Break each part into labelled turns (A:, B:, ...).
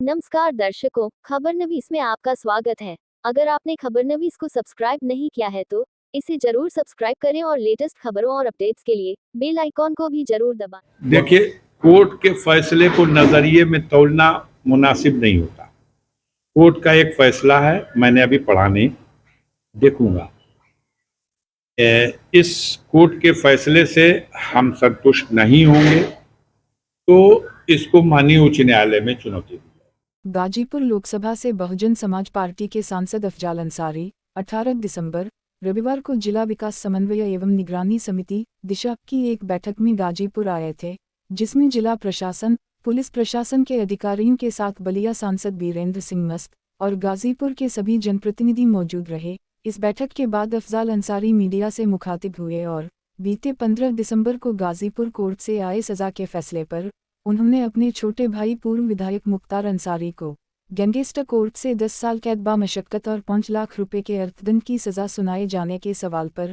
A: नमस्कार दर्शकों, खबरनवीस में आपका स्वागत है। अगर आपने खबरनवीस को सब्सक्राइब नहीं किया है तो इसे जरूर सब्सक्राइब करें और लेटेस्ट खबरों और अपडेट्स के लिए बेल आइकॉन को भी जरूर दबाएं।
B: देखिए, कोर्ट के फैसले को नजरिए में तौलना मुनासिब नहीं होता। कोर्ट का एक फैसला है, मैंने अभी पढ़ा नहीं, देखूंगा। इस कोर्ट के फैसले से हम संतुष्ट नहीं होंगे तो इसको माननीय उच्च न्यायालय में चुनौती दी।
C: गाजीपुर लोकसभा से बहुजन समाज पार्टी के सांसद अफजाल अंसारी 18 दिसंबर रविवार को जिला विकास समन्वय एवं निगरानी समिति दिशा की एक बैठक में गाजीपुर आए थे, जिसमें जिला प्रशासन, पुलिस प्रशासन के अधिकारियों के साथ बलिया सांसद बीरेंद्र सिंह मस्त और गाजीपुर के सभी जनप्रतिनिधि मौजूद रहे। इस बैठक के बाद अफजाल अंसारी मीडिया से मुखातिब हुए और बीते 15 दिसंबर को गाजीपुर कोर्ट से आए सजा के फैसले पर उन्होंने अपने छोटे भाई पूर्व विधायक मुख्तार अंसारी को गैंगस्टर कोर्ट से 10 साल कैद बामशक्कत और 5 लाख रुपए के अर्थदंड की सजा सुनाए जाने के सवाल पर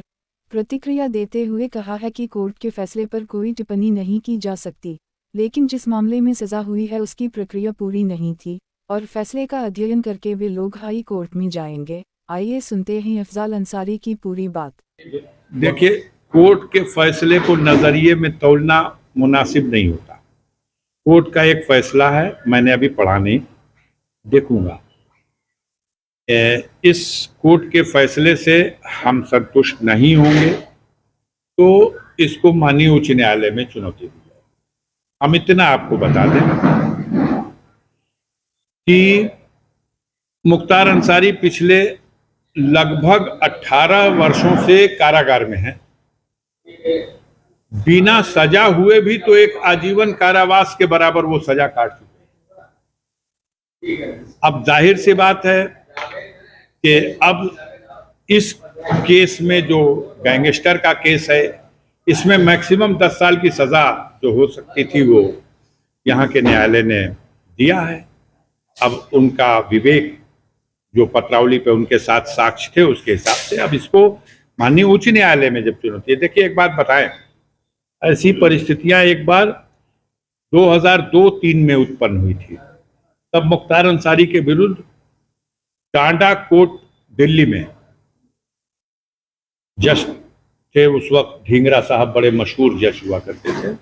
C: प्रतिक्रिया देते हुए कहा है कि कोर्ट के फैसले पर कोई टिप्पणी नहीं की जा सकती, लेकिन जिस मामले में सजा हुई है उसकी प्रक्रिया पूरी नहीं थी और फैसले का अध्ययन करके वे लोग हाई कोर्ट में जाएंगे। आइए सुनते हैं अफजाल अंसारी की पूरी बात।
B: देखिए, कोर्ट के फैसले को नजरिए में तौलना मुनासिब नहीं होता। कोर्ट का एक फैसला है, मैंने अभी पढ़ा नहीं, देखूंगा। इस कोर्ट के फैसले से हम संतुष्ट नहीं होंगे तो इसको माननीय उच्च न्यायालय में चुनौती दी जाए। हम इतना आपको बता दें कि मुख्तार अंसारी पिछले लगभग 18 वर्षों से कारागार में हैं। बिना सजा हुए भी तो एक आजीवन कारावास के बराबर वो सजा काट चुके हैं। अब जाहिर सी बात है कि अब इस केस में जो गैंगस्टर का केस है, इसमें मैक्सिमम 10 साल की सजा जो हो सकती थी वो यहाँ के न्यायालय ने दिया है। अब उनका विवेक जो पत्रावली पे उनके साथ साक्ष्य थे उसके हिसाब से अब इसको माननीय उच्च न्यायालय में जब चुनौती है। देखिए, एक बात बताएं, ऐसी परिस्थितियां एक बार 2002-03 में उत्पन्न हुई थी। तब मुख्तार अंसारी के विरुद्ध टांडा कोर्ट दिल्ली में जज थे, उस वक्त ढींगरा साहब बड़े मशहूर जज हुआ करते थे।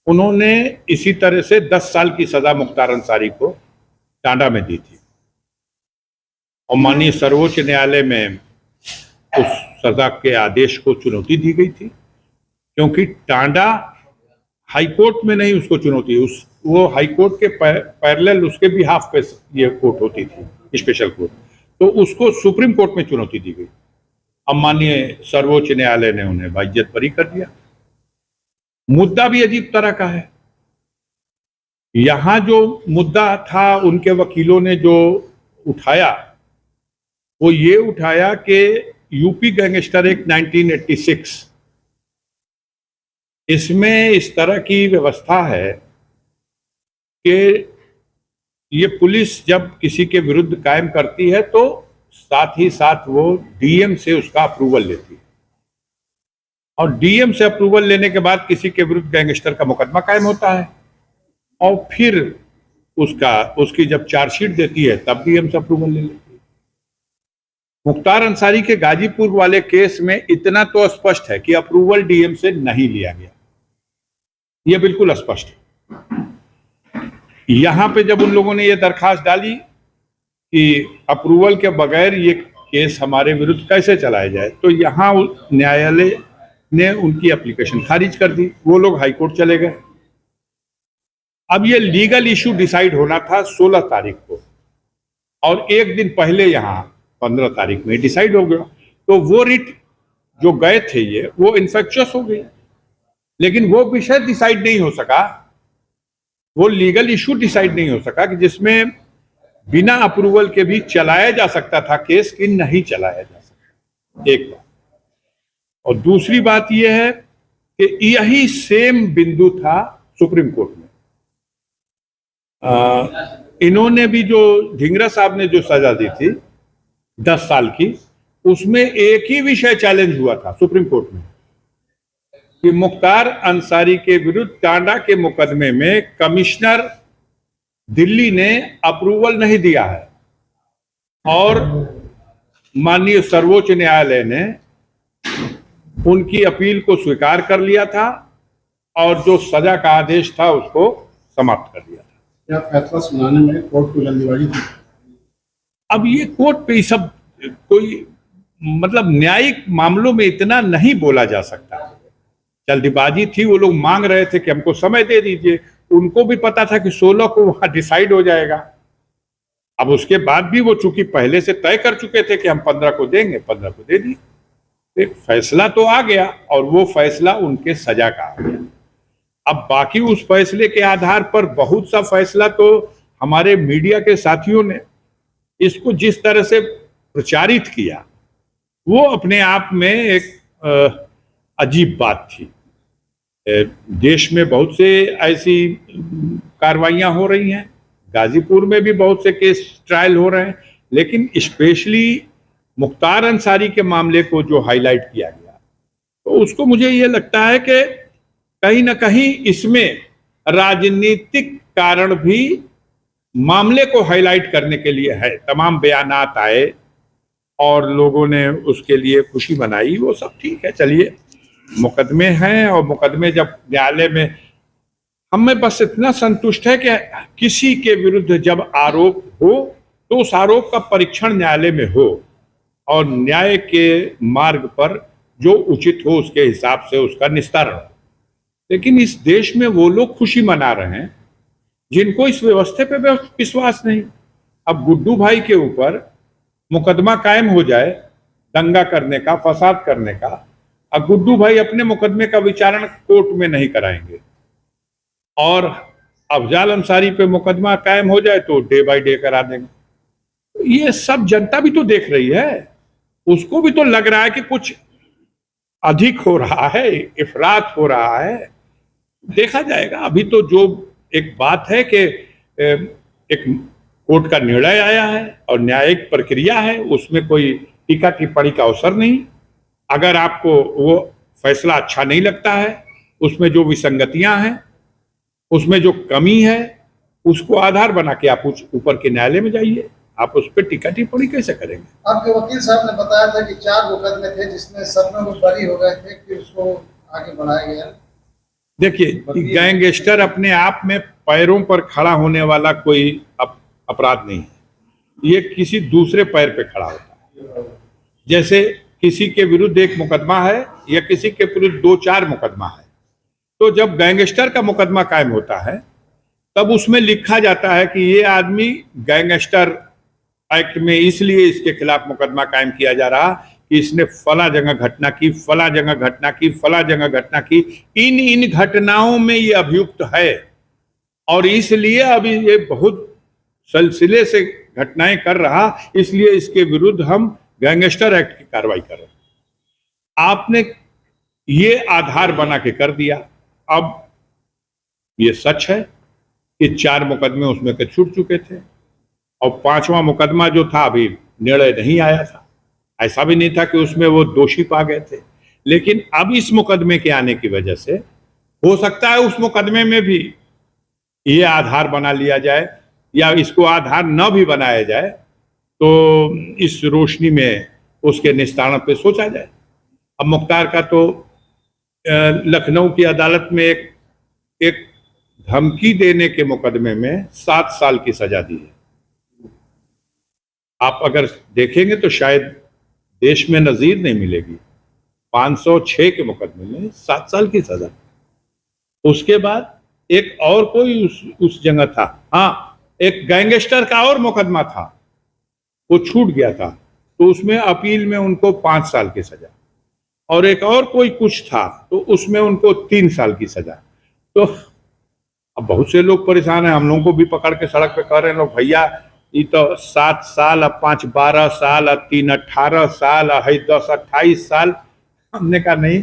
B: उन्होंने इसी तरह से 10 साल की सजा मुख्तार अंसारी को टांडा में दी थी और माननीय सर्वोच्च न्यायालय में उस सजा के आदेश को चुनौती दी गई थी, क्योंकि टांडा हाईकोर्ट में नहीं उसको चुनौती, वो हाईकोर्ट के पैरेलल उसके भी हाफ पे ये कोर्ट होती थी, स्पेशल कोर्ट, तो उसको सुप्रीम कोर्ट में चुनौती दी गई। अब माननीय सर्वोच्च न्यायालय ने उन्हें बाइज्जत बरी कर दिया। मुद्दा भी अजीब तरह का है। यहां जो मुद्दा था उनके वकीलों ने जो उठाया वो ये उठाया कि यूपी गैंगस्टर एक्ट 1986, इसमें इस तरह की व्यवस्था है कि ये पुलिस जब किसी के विरुद्ध कायम करती है तो साथ ही साथ वो डीएम से उसका अप्रूवल लेती है और डीएम से अप्रूवल लेने के बाद किसी के विरुद्ध गैंगस्टर का मुकदमा कायम होता है और फिर उसकी जब चार्जशीट देती है तब डीएम से अप्रूवल ले लेती है। मुख्तार अंसारी के गाजीपुर वाले केस में इतना तो स्पष्ट है कि अप्रूवल डीएम से नहीं लिया गया, यह बिल्कुल स्पष्ट है। यहां पे जब उन लोगों ने यह दरखास्त डाली कि अप्रूवल के बगैर ये केस हमारे विरुद्ध कैसे चलाया जाए, तो यहां न्यायालय ने उनकी एप्लीकेशन खारिज कर दी। वो लोग हाईकोर्ट चले गए। अब ये लीगल इशू डिसाइड होना था 16 तारीख को और एक दिन पहले यहां 15 तारीख में डिसाइड हो गया, तो वो रिट जो गए थे ये वो इन्फेक्चुअस हो गई, लेकिन वो विषय डिसाइड नहीं हो सका, वो लीगल इशू डिसाइड नहीं हो सका कि जिसमें बिना अप्रूवल के भी चलाया जा सकता था केस कि नहीं चलाया जा सकता। एक बात। और दूसरी बात यह है कि यही सेम बिंदु था सुप्रीम कोर्ट में। इन्होंने भी जो ढींगरा साहब ने जो सजा दी थी 10 साल की, उसमें एक ही विषय चैलेंज हुआ था सुप्रीम कोर्ट में कि मुख्तार अंसारी के विरुद्ध टांडा के मुकदमे में कमिश्नर दिल्ली ने अप्रूवल नहीं दिया है और माननीय सर्वोच्च न्यायालय ने उनकी अपील को स्वीकार कर लिया था और जो सजा का आदेश था उसको समाप्त कर दिया था।
D: क्या फैसला सुनाने में कोर्ट को जल्दीबाजी थी?
B: अब ये कोर्ट पे सब कोई मतलब न्यायिक मामलों में इतना नहीं बोला जा सकता। जल्दीबाजी थी, वो लोग मांग रहे थे कि हमको समय दे दीजिए, उनको भी पता था कि 16 को वहां डिसाइड हो जाएगा। अब उसके बाद भी वो चूंकि पहले से तय कर चुके थे कि हम 15 को देंगे, 15 को दे दिए। एक फैसला तो आ गया और वो फैसला उनके सजा का आ गया। अब बाकी उस फैसले के आधार पर बहुत सा फैसला तो हमारे मीडिया के साथियों ने इसको जिस तरह से प्रचारित किया वो अपने आप में एक अजीब बात थी। देश में बहुत से ऐसी कार्रवाइयां हो रही हैं, गाजीपुर में भी बहुत से केस ट्रायल हो रहे हैं, लेकिन स्पेशली मुख्तार अंसारी के मामले को जो हाईलाइट किया गया तो उसको मुझे ये लगता है कि कहीं ना कहीं इसमें राजनीतिक कारण भी मामले को हाईलाइट करने के लिए है। तमाम बयानात आए और लोगों ने उसके लिए खुशी मनाई, वो सब ठीक है। चलिए, मुकदमे हैं और मुकदमे जब न्यायालय में, हमें बस इतना संतुष्ट है कि किसी के विरुद्ध जब आरोप हो तो उस आरोप का परीक्षण न्यायालय में हो और न्याय के मार्ग पर जो उचित हो उसके हिसाब से उसका निस्तारण हो। लेकिन इस देश में वो लोग खुशी मना रहे हैं जिनको इस व्यवस्था पे विश्वास नहीं। अब गुड्डू भाई के ऊपर मुकदमा कायम हो जाए दंगा करने का, फसाद करने का, अब गुड्डू भाई अपने मुकदमे का विचारण कोर्ट में नहीं कराएंगे और अफजाल अंसारी पे मुकदमा कायम हो जाए तो डे बाय डे करा देंगे। ये सब जनता भी तो देख रही है, उसको भी तो लग रहा है कि कुछ अधिक हो रहा है, इफरात हो रहा है। देखा जाएगा। अभी तो जो एक बात है कि एक कोर्ट का निर्णय आया है और न्यायिक प्रक्रिया है, उसमें कोई टीका टिप्पणी का अवसर नहीं। अगर आपको वो फैसला अच्छा नहीं लगता है, उसमें जो विसंगतियां हैं, उसमें जो कमी है, उसको आधार बना के आप ऊपर के न्यायालय में जाइए। आप उस पर टीका टिप्पणी कैसे करेंगे?
D: आपके वकील साहब ने बताया था कि 4 मुकदमे थे जिसमें सब में वो बरी हो गए थे, फिर उसको आगे बढ़ाया गया।
B: देखिए, गैंगस्टर अपने आप में पैरों पर खड़ा होने वाला कोई अपराध नहीं है, ये किसी दूसरे पैर पे खड़ा होता है। जैसे किसी के विरुद्ध एक मुकदमा है या किसी के विरुद्ध 2-4 मुकदमा है, तो जब गैंगस्टर का मुकदमा कायम होता है तब उसमें लिखा जाता है कि ये आदमी गैंगस्टर एक्ट में इसलिए इसके खिलाफ मुकदमा कायम किया जा रहा कि इसने फला जगह घटना की, फला जगह घटना की, फला जगह घटना की, इन घटनाओं में ये अभियुक्त है और इसलिए अभी ये बहुत सिलसिले से घटनाएं कर रहा, इसलिए इसके विरुद्ध हम गैंगस्टर एक्ट की कार्रवाई कर रहे हैं। आपने ये आधार बना के कर दिया। अब ये सच है कि 4 मुकदमे उसमें के छूट चुके थे और 5वां मुकदमा जो था अभी निर्णय नहीं आया था। ऐसा भी नहीं था कि उसमें वो दोषी पा गए थे, लेकिन अब इस मुकदमे के आने की वजह से हो सकता है उस मुकदमे में भी ये आधार बना लिया जाए या इसको आधार न भी बनाया जाए तो इस रोशनी में उसके निस्तारण पे सोचा जाए। अब मुख्तार का तो लखनऊ की अदालत में एक धमकी देने के मुकदमे में 7 साल की सजा दी है। आप अगर देखेंगे तो शायद देश में नजीर नहीं मिलेगी। 506 के मुकदमे में 7 साल की सजा। उसके बाद एक और कोई उस जगह था, हाँ, एक गैंगस्टर का और मुकदमा था, वो छूट गया था, तो उसमें अपील में उनको 5 साल की सजा, और एक और कोई कुछ था तो उसमें उनको 3 साल की सजा। तो अब बहुत से लोग परेशान हैं, हम लोगों को भी पकड़ के सड़क पे कह रहे हैं लोग, भैया ये तो 7 साल, अब 5 12 साल, अब 3 18 साल, 10 28 साल। हमने कहा नहीं,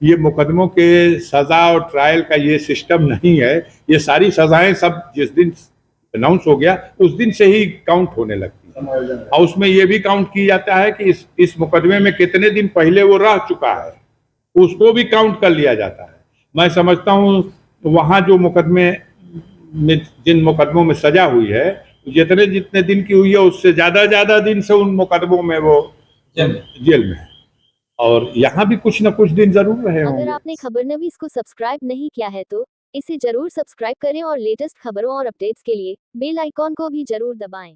B: ये मुकदमों के सजा और ट्रायल का ये सिस्टम नहीं है। ये सारी सजाएं सब जिस दिन अनाउंस हो गया उस दिन से ही काउंट होने लगती है और उसमें ये भी काउंट किया जाता है कि इस मुकदमे में कितने दिन पहले वो रह चुका है, उसको भी काउंट कर लिया जाता है। मैं समझता हूँ वहाँ जो मुकदमे जिन मुकदमों में सजा हुई है, जितने जितने दिन की हुई है उससे ज्यादा दिन से उन मुकदमों में वो जेल में है, और यहाँ भी कुछ न कुछ दिन जरूर रहे
A: अगर
B: होंगे।
A: आपने खबरनवीस को सब्सक्राइब नहीं किया है तो इसे जरूर सब्सक्राइब करें और लेटेस्ट खबरों और अपडेट्स के लिए बेल आइकॉन को भी जरूर दबाएं।